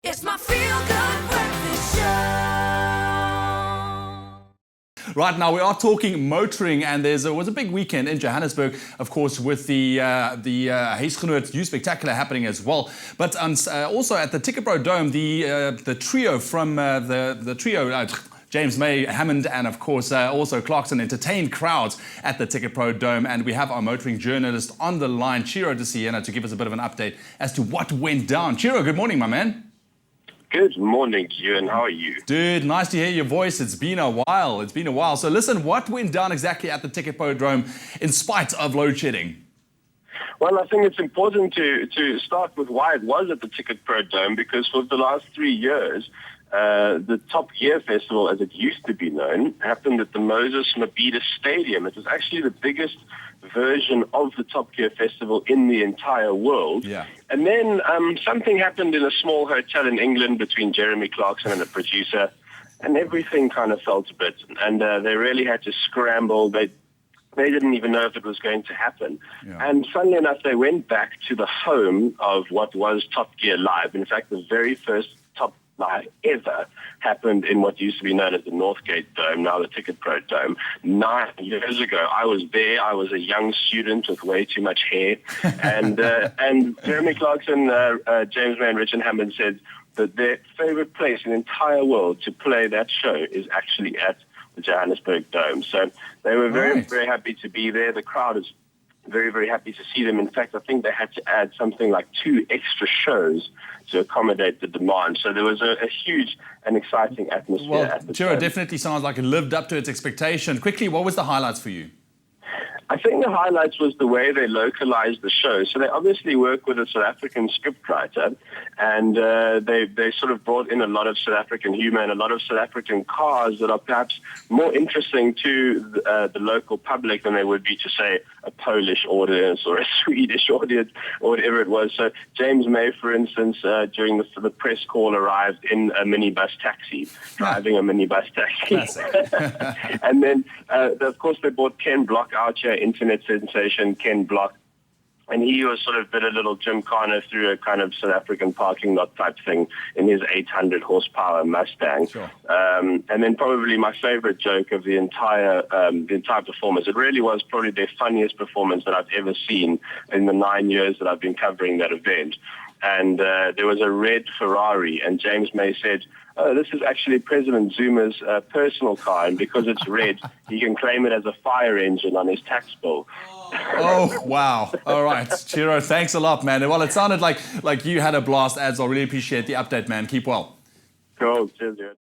It's my feel-good breakfast show. Right now, we are talking motoring, and there was a big weekend in Johannesburg, of course, with the Huisgenoot Youth Spectacular happening as well. But also at the Ticketpro Dome, the trio from the trio. James May, Hammond, and of course also Clarkson entertained crowds at the Ticketpro Dome. And we have our motoring journalist on the line, Chiro de Siena, to give us a bit of an update as to what went down. Chiro, good morning, my man. Good morning to you, and how are you? Dude, nice to hear your voice. It's been a while. So listen, what went down exactly at the Ticketpro Dome in spite of load shedding? Well, I think it's important to start with why it was at the Ticketpro Dome, because for the last 3 years, the Top Gear Festival, as it used to be known, happened at the Moses Mabhida Stadium. It was actually the biggest version of the Top Gear Festival in the entire world. Yeah. And then something happened in a small hotel in England between Jeremy Clarkson and a producer, and everything kind of fell to bits. And they really had to scramble. They didn't even know if it was going to happen. Yeah. And funnily enough, they went back to the home of what was Top Gear Live. In fact, the very first Top Live ever happened in what used to be known as the Northgate Dome, now the Ticketpro Dome. 9 years ago, I was there. I was a young student with way too much hair. And Jeremy Clarkson, James May and Richard Hammond said that their favorite place in the entire world to play that show is actually at the Johannesburg Dome. So they were very, very happy to be there. The crowd is very, very happy to see them. In fact, I think they had to add something like 2 extra shows to accommodate the demand. So there was a huge and exciting atmosphere at the Chiro Dome. definitely sounds like it lived up to its expectation. Quickly, what was the highlights for you? I think the highlights was the way they localized the show. So they obviously work with a South African scriptwriter, and they sort of brought in a lot of South African humor and a lot of South African cars that are perhaps more interesting to the local public than they would be to, say, a Polish audience or a Swedish audience or whatever it was. So James May, for instance, during the press call, arrived in a minibus taxi, driving a minibus taxi. And then, of course, they brought Ken Block out here, internet sensation Ken Block, and he was sort of did a little gymkhana through a kind of South African parking lot type thing in his 800 horsepower Mustang. Sure. And then probably my favorite joke of the entire performance. It really was probably their funniest performance that I've ever seen in the 9 years that I've been covering that event. And there was a red Ferrari, and James May said, "Oh, this is actually President Zuma's personal car, and because it's red, he can claim it as a fire engine on his tax bill." Oh, wow. All right. Chiro, thanks a lot, man. Well, it sounded like you had a blast, Ads. I really appreciate the update, man. Keep well. Cool. Cheers, dude.